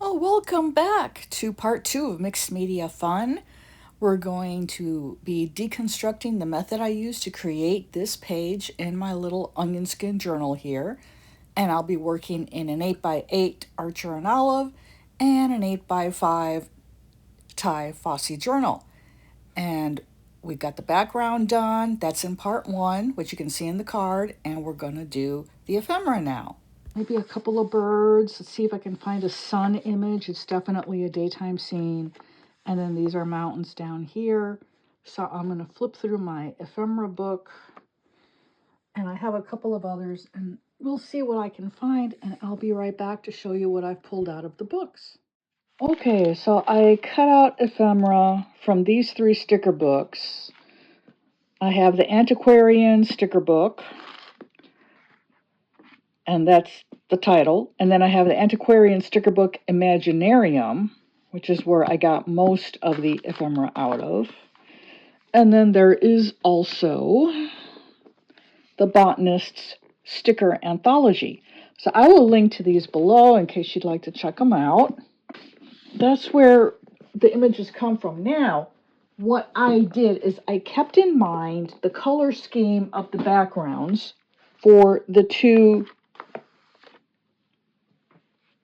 Oh, welcome back to part 2 of Mixed Media Fun. We're going to be deconstructing the method I used to create this page in my little onion skin journal here. And I'll be working in an 8x8 Archer and Olive and an 8x5 Tiefossi journal. And we got the background done. That's in part 1, which you can see in the card. And we're going to do the ephemera now. Maybe a couple of birds. Let's see if I can find a sun image. It's definitely a daytime scene. And then these are mountains down here. So I'm going to flip through my ephemera book. And I have a couple of others. And we'll see what I can find. And I'll be right back to show you what I've pulled out of the books. Okay, so I cut out ephemera from these 3 sticker books. I have the Antiquarian sticker book. And that's the title. And then I have the Antiquarian sticker book Imaginarium, which is where I got most of the ephemera out of. And then there is also the Botanist's sticker anthology. So I will link to these below in case you'd like to check them out. That's where the images come from. Now, what I did is I kept in mind the color scheme of the backgrounds for the 2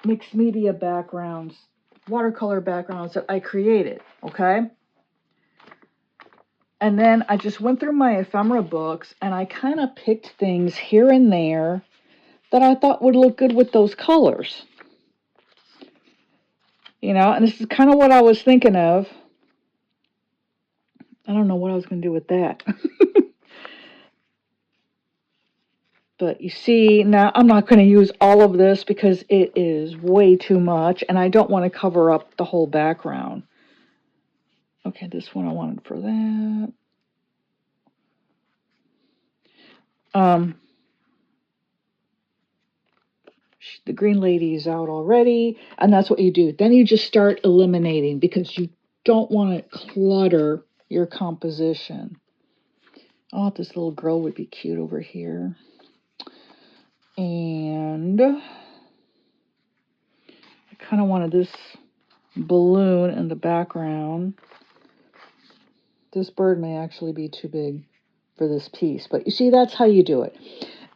mixed media backgrounds, watercolor backgrounds that I created, okay? And then I just went through my ephemera books and I kind of picked things here and there that I thought would look good with those colors. You know, and this is kind of what I was thinking of. I don't know what I was going to do with that. But you see, now I'm not going to use all of this because it is way too much, and I don't want to cover up the whole background. Okay, this one I wanted for that. The green lady is out already, and that's what you do. Then you just start eliminating because you don't want to clutter your composition. Oh, this little girl would be cute over here. And I kind of wanted this balloon in the background. This bird may actually be too big for this piece, but you see, that's how you do it.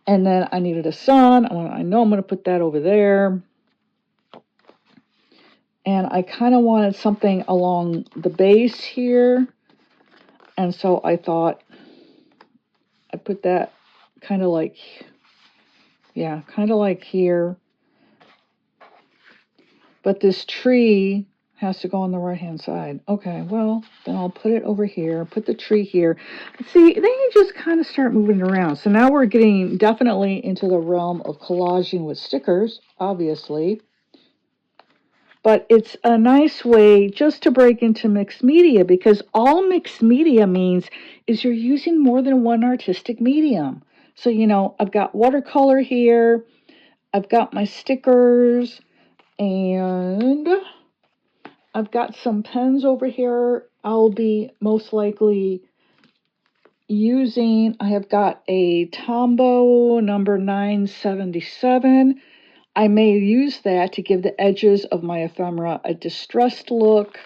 And then I needed a sun. I know I'm going to put that over there. And I kind of wanted something along the base here. And so I thought I put that kind of like, yeah, kind of like here. But this tree has to go on the right-hand side. Okay, well, then I'll put it over here, put the tree here. See, then you just kind of start moving around. So now we're getting definitely into the realm of collaging with stickers, obviously. But it's a nice way just to break into mixed media, because all mixed media means is you're using more than one artistic medium. So, you know, I've got watercolor here, I've got my stickers, and I've got some pens over here I'll be most likely using. I have got a Tombow number 977. I may use that to give the edges of my ephemera a distressed look,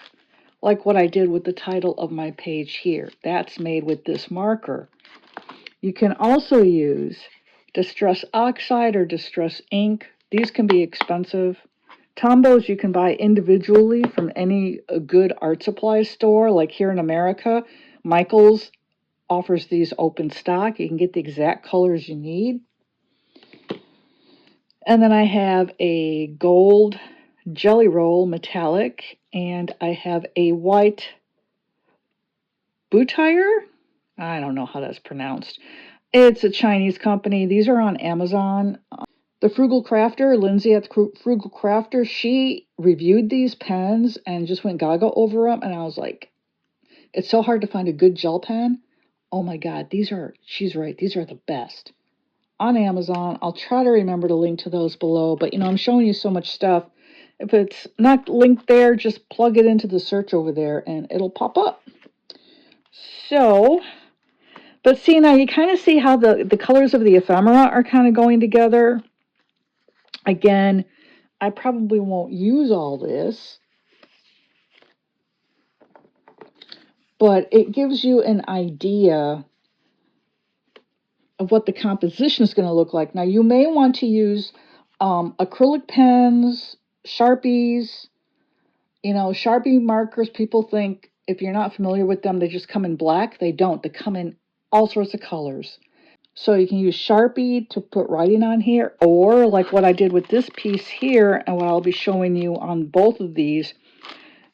like what I did with the title of my page here. That's made with this marker. You can also use Distress Oxide or Distress Ink. These can be expensive. Tombows you can buy individually from any good art supply store, like here in America. Michael's offers these open stock. You can get the exact colors you need. And then I have a gold Jelly Roll metallic, and I have a white 𝗏𝗏𝗏𝗏. I don't know how that's pronounced. It's a Chinese company. These are on Amazon. The Frugal Crafter, Lindsay at the Frugal Crafter, she reviewed these pens and just went gaga over them. And I was like, it's so hard to find a good gel pen. Oh my God, she's right, these are the best. On Amazon, I'll try to remember to link to those below. But, you know, I'm showing you so much stuff. If it's not linked there, just plug it into the search over there and it'll pop up. So, but see, now you kind of see how the colors of the ephemera are kind of going together. Again, I probably won't use all this, but it gives you an idea of what the composition is going to look like. Now, you may want to use acrylic pens, Sharpies. Sharpie markers, people think if you're not familiar with them, they just come in black. They don't. They come in all sorts of colors. So you can use Sharpie to put writing on here, or like what I did with this piece here, and what I'll be showing you on both of these,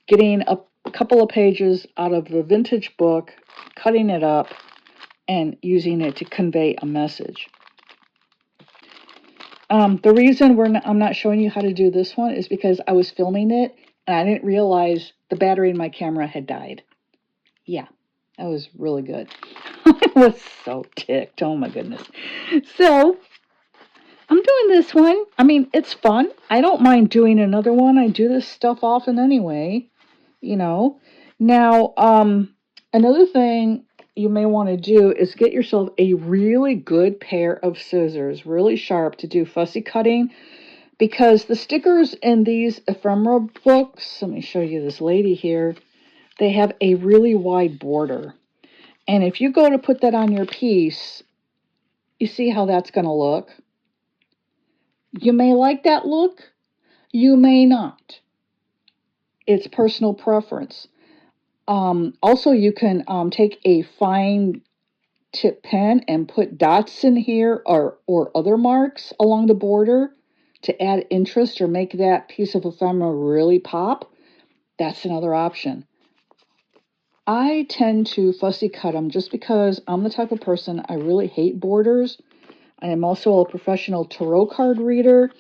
getting a couple of pages out of the vintage book, cutting it up, and using it to convey a message. The reason I'm not showing you how to do this one is because I was filming it, and I didn't realize the battery in my camera had died. Yeah, that was really good. I was so ticked. Oh my goodness. So I'm doing this one. I mean, it's fun. I don't mind doing another one. I do this stuff often anyway, Now, another thing you may want to do is get yourself a really good pair of scissors, really sharp, to do fussy cutting, because the stickers in these ephemera books, let me show you this lady here, they have a really wide border. And if you go to put that on your piece, you see how that's going to look? You may like that look. You may not. It's personal preference. Also, you can take a fine tip pen and put dots in here or other marks along the border to add interest or make that piece of ephemera really pop. That's another option. I tend to fussy cut them just because I'm the type of person, I really hate borders. I am also a professional tarot card reader,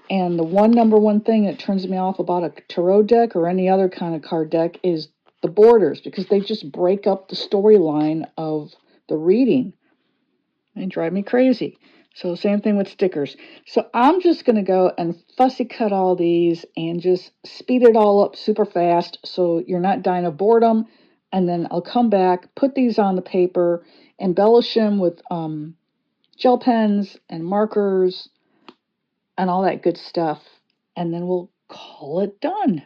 and the number one thing that turns me off about a tarot deck or any other kind of card deck is the borders, because they just break up the storyline of the reading. They drive me crazy. So same thing with stickers. So I'm just going to go and fussy cut all these and just speed it all up super fast so you're not dying of boredom. And then I'll come back, put these on the paper, embellish them with gel pens and markers and all that good stuff. And then we'll call it done.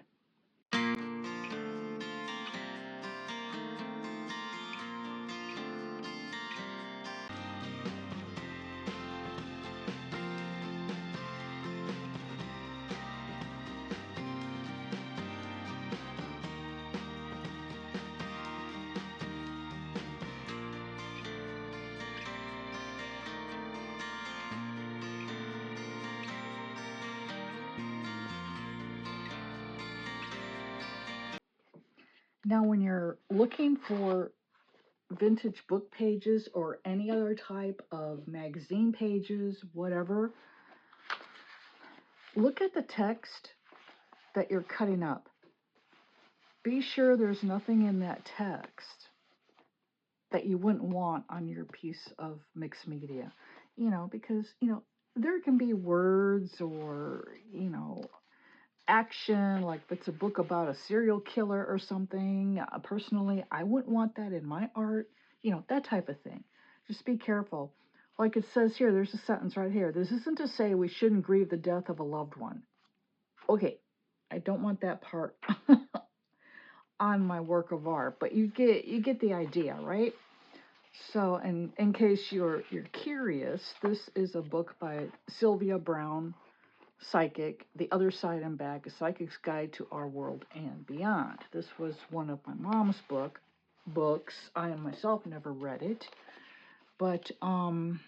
Now, when you're looking for vintage book pages or any other type of magazine pages, whatever, look at the text that you're cutting up. Be sure there's nothing in that text that you wouldn't want on your piece of mixed media, because, there can be words or, action, like if it's a book about a serial killer or something. Personally, I wouldn't want that in my art, that type of thing. Just be careful. Like it says here, there's a sentence right here. This isn't to say we shouldn't grieve the death of a loved one. Okay, I don't want that part on my work of art, but you get the idea, right? So, and in case you're curious, this is a book by Sylvia Browne, Psychic, The Other Side and Back, A Psychic's Guide to Our World and Beyond. This was one of my mom's books. I myself never read it, but I'm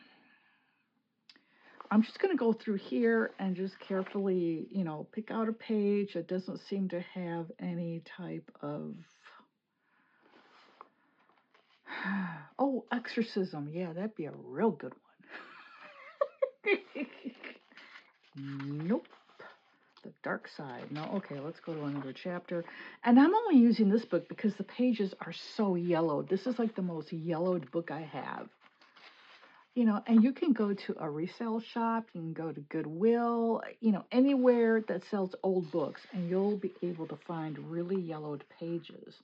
just going to go through here and just carefully, pick out a page that doesn't seem to have any type of oh, exorcism. Yeah, that'd be a real good one. Nope. The dark side. No, okay, let's go to another chapter. And I'm only using this book because the pages are so yellowed. This is like the most yellowed book I have. And you can go to a resale shop, you can go to Goodwill, anywhere that sells old books, and you'll be able to find really yellowed pages.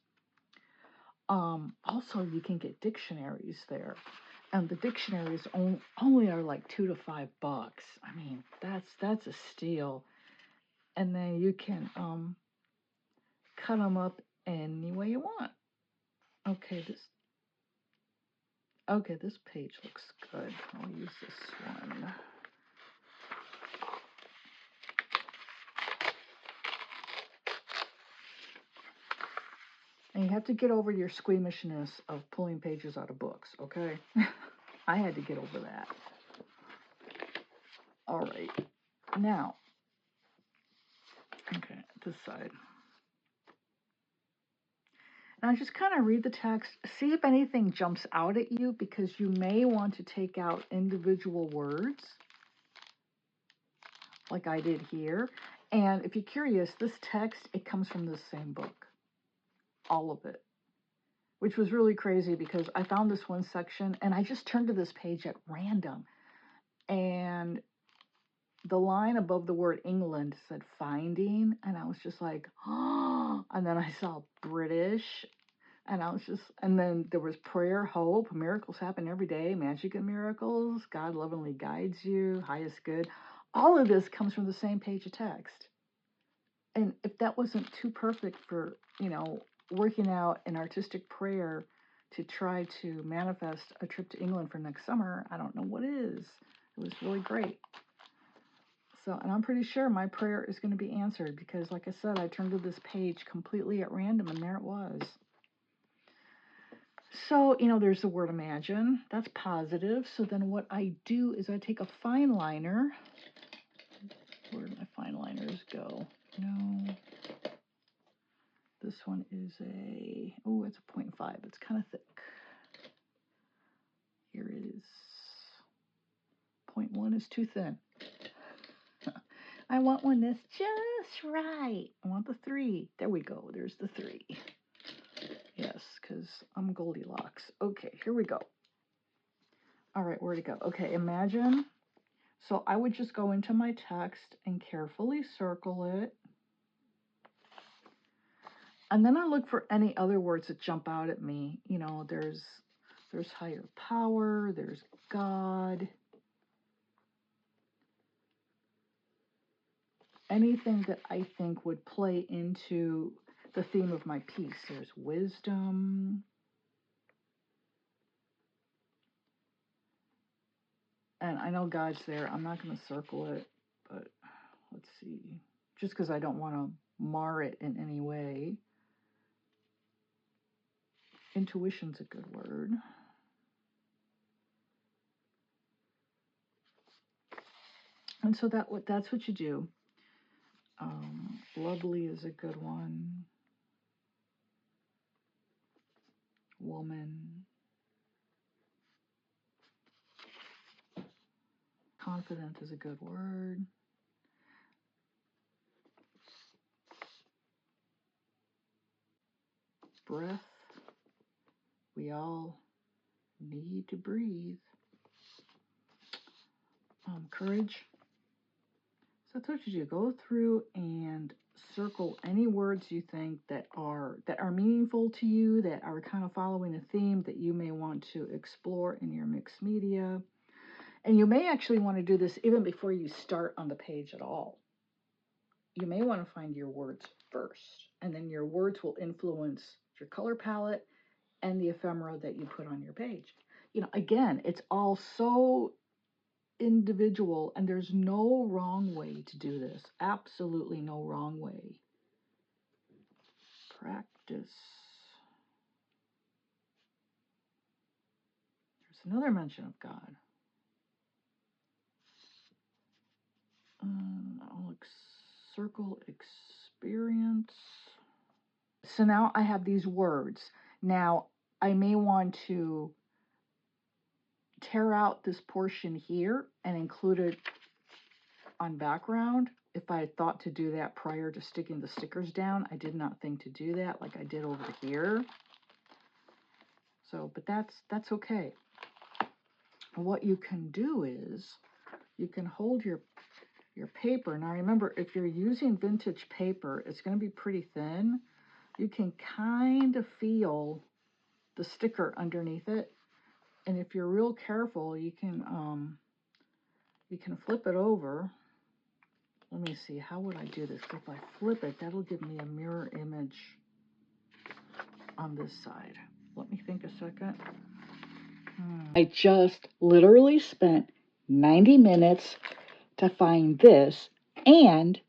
Also, you can get dictionaries there. And the dictionaries only are like $2 to $5. I mean, that's a steal. And then you can cut them up any way you want. Okay, this page looks good. I'll use this one. And you have to get over your squeamishness of pulling pages out of books, okay? I had to get over that. All right, now, okay, this side. Now just kind of read the text, see if anything jumps out at you, because you may want to take out individual words, like I did here. And if you're curious, this text, it comes from the same book, all of it, which was really crazy because I found this one section and I just turned to this page at random. And the line above the word England said finding, and I was just like, oh, and then I saw British, and I was just, and then there was prayer, hope, miracles happen every day, magic and miracles, God lovingly guides you, highest good. All of this comes from the same page of text. And if that wasn't too perfect for, you know, working out an artistic prayer to try to manifest a trip to England for next summer, I don't know what is. It was really great. So, and I'm pretty sure my prayer is going to be answered because, like I said, I turned to this page completely at random and there it was. So, you know, there's the word imagine. That's positive. So then what I do is I take a fine liner. Where did my fine liners go? No. This one is it's a 0.5. It's kind of thick. Here it is. 0.1 is too thin. I want one that's just right. I want the 3. There we go. There's the 3. Yes, because I'm Goldilocks. Okay, here we go. All right, where'd it go? Okay, imagine. So I would just go into my text and carefully circle it. And then I look for any other words that jump out at me. You know, there's higher power, there's God. Anything that I think would play into the theme of my piece. There's wisdom. And I know God's there. I'm not going to circle it, but let's see. Just because I don't want to mar it in any way. Intuition's a good word. And so that's what you do. Lovely is a good one. Woman. Confident is a good word. Breath. We all need to breathe. Courage. So that's what you do. Go through and circle any words you think that are meaningful to you, that are kind of following a theme that you may want to explore in your mixed media. And you may actually want to do this even before you start on the page at all. You may want to find your words first, and then your words will influence your color palette and the ephemera that you put on your page. You know, again, it's all so individual, and there's no wrong way to do this. Absolutely no wrong way. Practice. There's another mention of God. I'll circle experience. So now I have these words. Now I may want to tear out this portion here and include it on background. If I had thought to do that prior to sticking the stickers down, I did not think to do that like I did over here. So, but that's okay. What you can do is you can hold your paper. Now remember, if you're using vintage paper, it's going to be pretty thin. You can kind of feel the sticker underneath it. And if you're real careful, you can flip it over Let me see, how would I do this? If I flip it, that'll give me a mirror image on this side. Let me think a second. I just literally spent 90 minutes to find this, and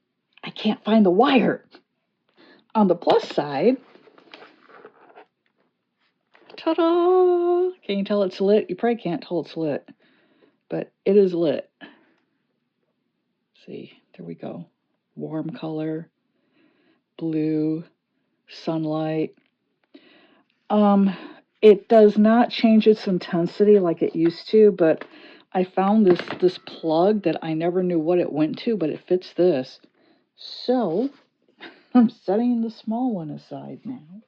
I can't find the wire. On the plus side, ta-da! Can you tell it's lit? You probably can't tell it's lit, but it is lit. See, there we go. Warm color, blue, sunlight. It does not change its intensity like it used to, but I found this plug that I never knew what it went to, but it fits this. So I'm setting the small one aside now.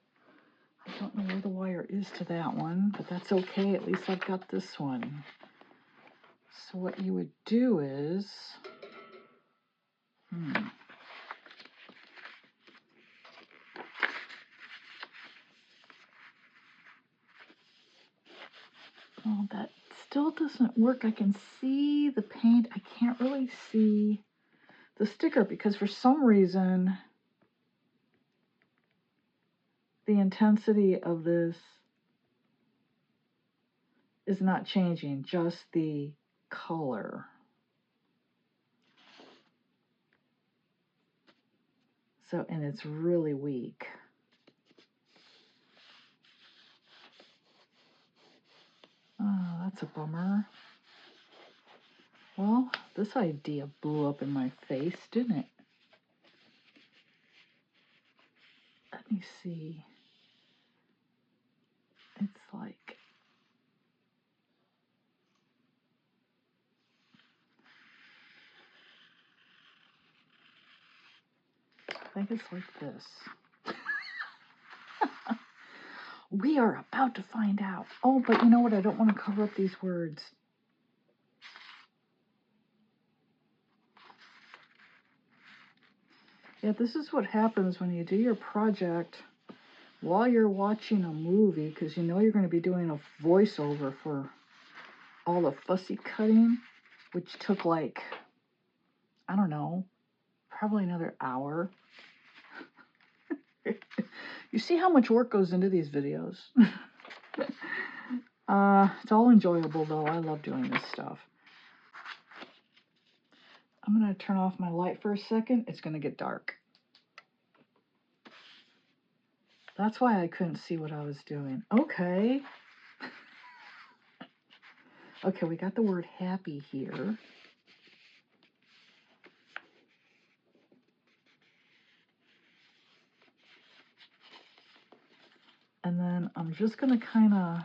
I don't know where the wire is to that one, but that's okay. At least I've got this one. So what you would do is, well, that still doesn't work. I can see the paint. I can't really see the sticker because for some reason the intensity of this is not changing, just the color. So, and it's really weak. Oh, that's a bummer. Well, this idea blew up in my face, didn't it? Let me see. It's like, I think it's like this. We are about to find out. Oh, but you know what? I don't want to cover up these words. Yeah, this is what happens when you do your project while you're watching a movie, because you know you're going to be doing a voiceover for all the fussy cutting, which took like, I don't know, probably another hour. You see how much work goes into these videos? It's all enjoyable though. I love doing this stuff. I'm going to turn off my light for a second. It's going to get dark. That's why I couldn't see what I was doing. Okay. Okay, we got the word happy here. And then I'm just going to kind of,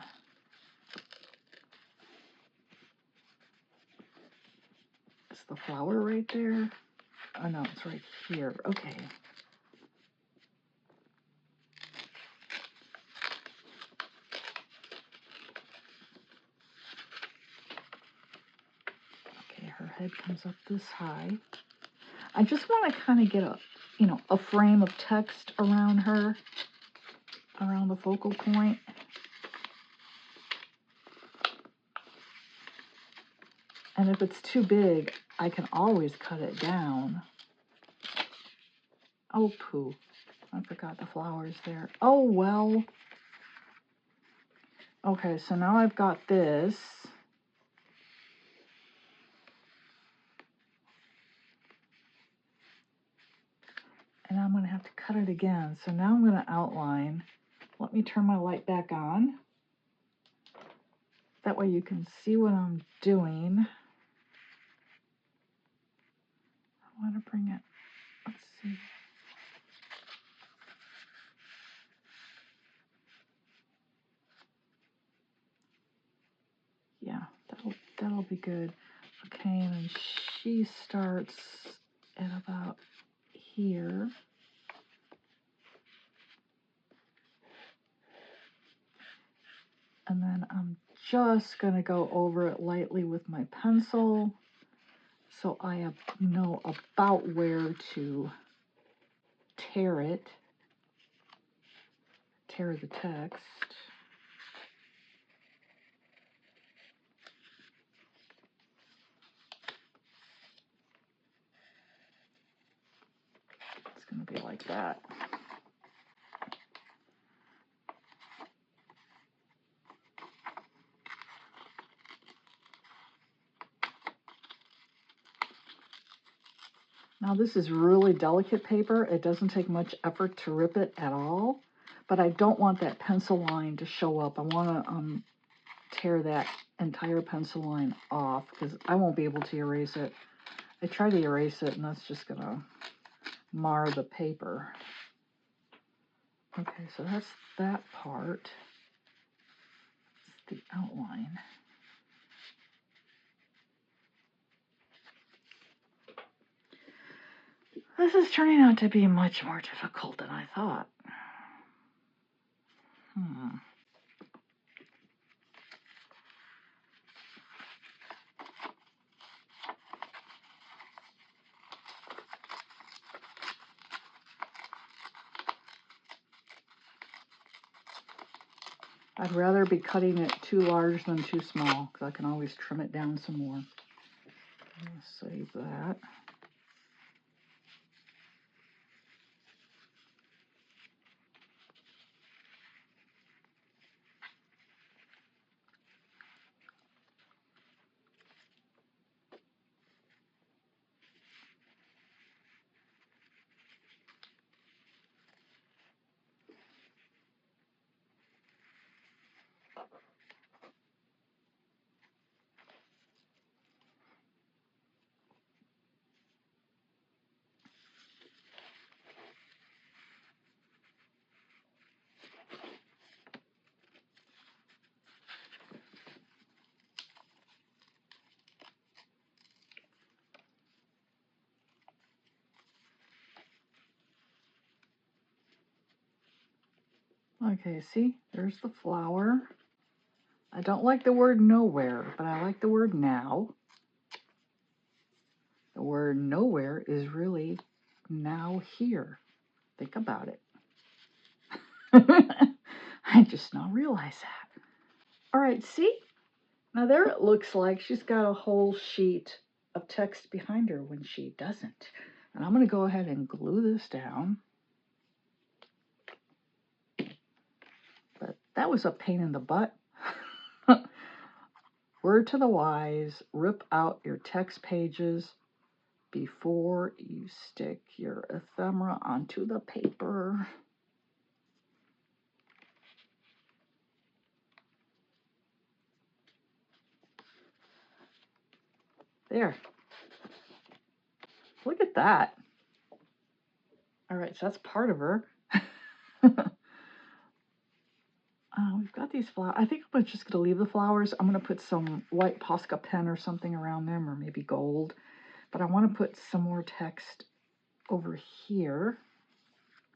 is the flower right there? Oh no, it's right here. Okay. Okay, her head comes up this high. I just want to kind of get a, you know, a frame of text around her, around the focal point. And if it's too big, I can always cut it down. Oh, poo. I forgot the flowers there. Oh, well. Okay, so now I've got this. And I'm going to have to cut it again. So now I'm going to outline. Let me turn my light back on. That way you can see what I'm doing. I want to bring it, let's see. Yeah, that'll be good. Okay, and then she starts at about here. And then I'm just going to go over it lightly with my pencil so I know about where to tear the text. going to be like that. Now this is really delicate paper. It doesn't take much effort to rip it at all, but I don't want that pencil line to show up. I want to tear that entire pencil line off because I won't be able to erase it. I try to erase it and that's just going to mar the paper. Okay, so that's that part. It's the outline. This is turning out to be much more difficult than I thought. I'd rather be cutting it too large than too small because I can always trim it down some more. I'll save that. Okay, see, there's the flower. I don't like the word nowhere, but I like the word now. The word nowhere is really now here. Think about it. I just now realized that. All right, see? Now there it looks like she's got a whole sheet of text behind her when she doesn't. And I'm going to go ahead and glue this down. But that was a pain in the butt. Word to the wise, rip out your text pages before you stick your ephemera onto the paper. There. Look at that. All right, so that's part of her. We've got these flowers. I think I'm just going to leave the flowers. I'm going to put some white Posca pen or something around them, or maybe gold. But I want to put some more text over here.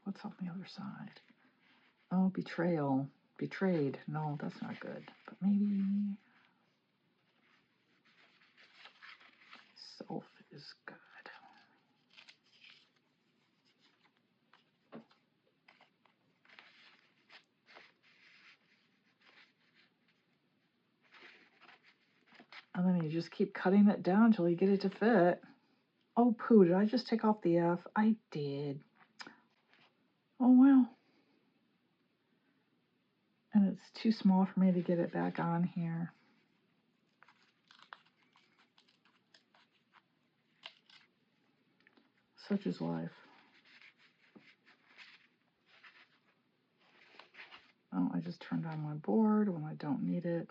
What's on the other side? Oh, betrayal. Betrayed. No, that's not good. But maybe self is good. And then you just keep cutting it down until you get it to fit. Oh, poo, did I just take off the F? I did. Oh, well. And it's too small for me to get it back on here. Such is life. Oh, I just turned on my board when I don't need it.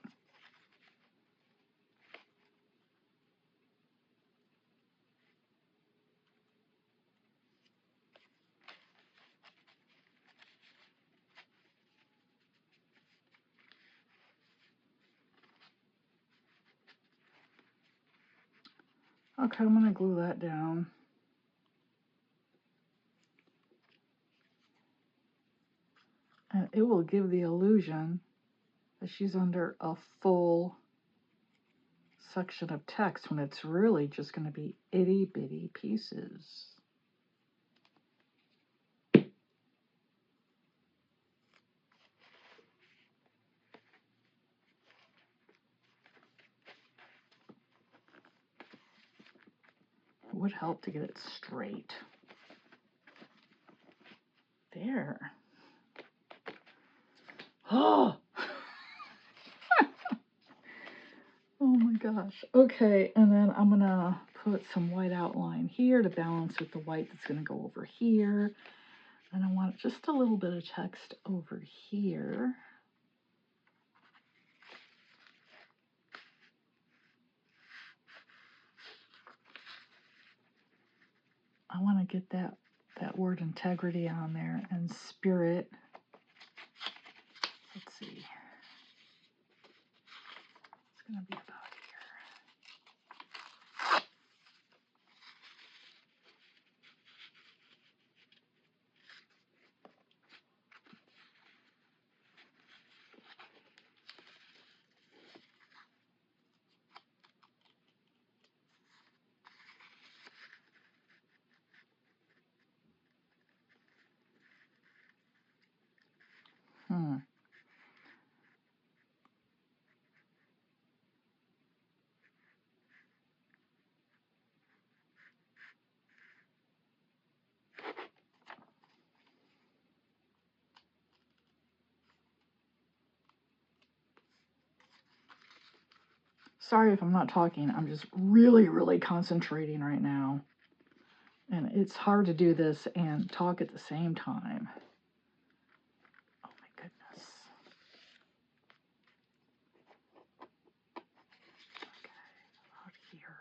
Okay, I'm going to glue that down. And it will give the illusion that she's under a full section of text when it's really just going to be itty bitty pieces. It would help to get it straight. there. Oh! Oh my gosh. Okay, and then I'm going to put some white outline here to balance with the white that's going to go over here. And I want just a little bit of text over here. I want to get that word integrity on there, and spirit. Let's see. It's going to be about here. Sorry if I'm not talking. I'm just really concentrating right now. And it's hard to do this and talk at the same time. Oh my goodness. Okay, out here.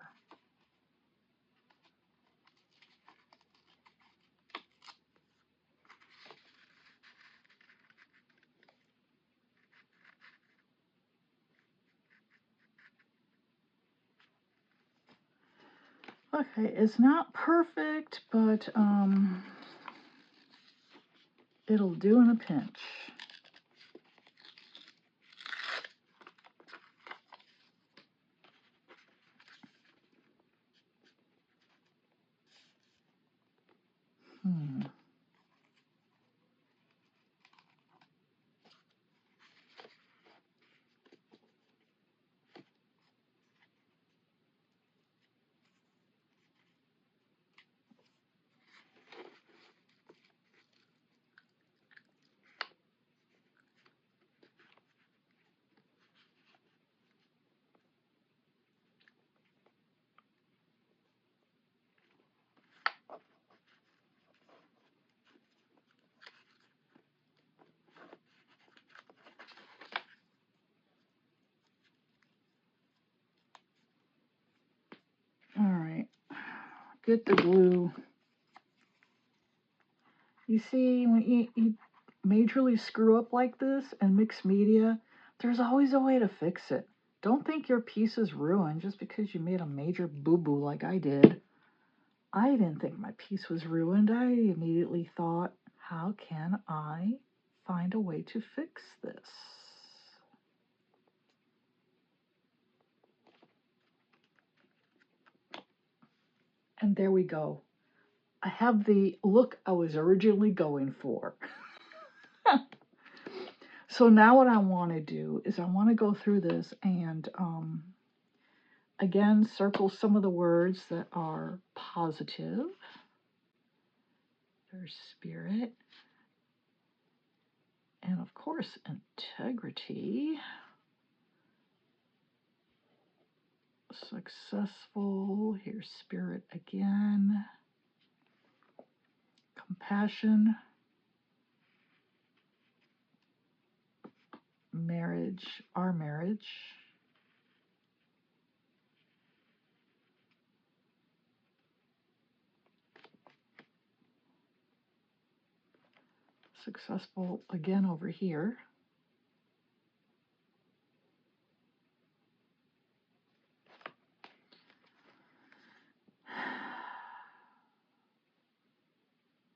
Okay, it's not perfect, but it'll do in a pinch. All right, get the glue. You see, when you majorly screw up like this in mixed media, there's always a way to fix it. Don't think your piece is ruined just because you made a major boo-boo like I did. I didn't think my piece was ruined. I immediately thought, how can I find a way to fix this? And there we go. I have the look I was originally going for. So now what I want to do is I want to go through this and again circle some of the words that are positive. There's spirit. And of course, integrity. Successful. Here's spirit again. Compassion. Marriage. Our marriage. Successful again over here.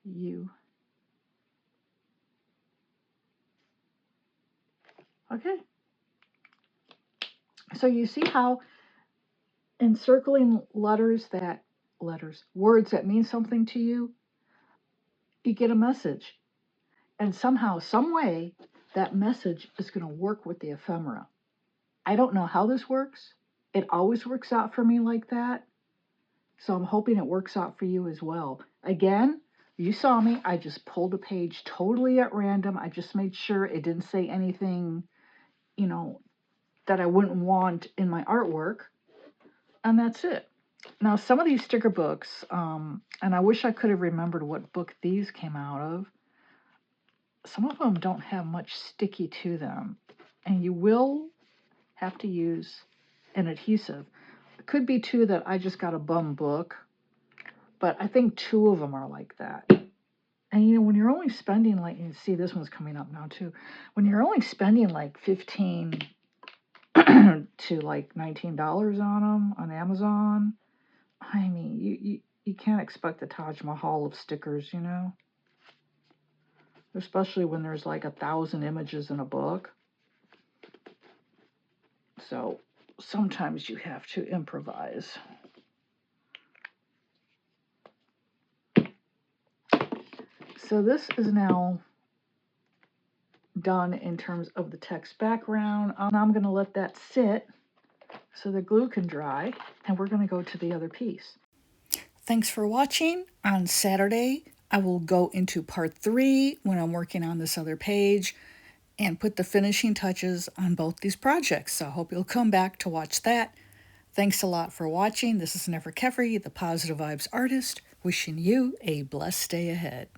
You. Okay. So you see how encircling words that mean something to you, you get a message. And somehow, some way, that message is going to work with the ephemera. I don't know how this works. It always works out for me like that. So I'm hoping it works out for you as well. Again, You saw me. I just pulled a page totally at random. I just made sure it didn't say anything, you know, that I wouldn't want in my artwork. And that's it. Now, some of these sticker books, and I wish I could have remembered what book these came out of, some of them don't have much sticky to them. And you will have to use an adhesive. It could be too that I just got a bum book, but I think 2 of them are like that. And you know, when you're only spending like, you see this one's coming up now too, when you're only spending like $15 to like $19 on them on Amazon, I mean, you can't expect the Taj Mahal of stickers, you know, especially when there's like 1,000 images in a book. So sometimes you have to improvise. So this is now done in terms of the text background. I'm going to let that sit so the glue can dry, and we're going to go to the other piece. Thanks for watching. On Saturday, I will go into part 3 when I'm working on this other page and put the finishing touches on both these projects. So I hope you'll come back to watch that. Thanks a lot for watching. This is 𝗫𝗫𝗃𝗃, the Positive Vibes artist, wishing you a blessed day ahead.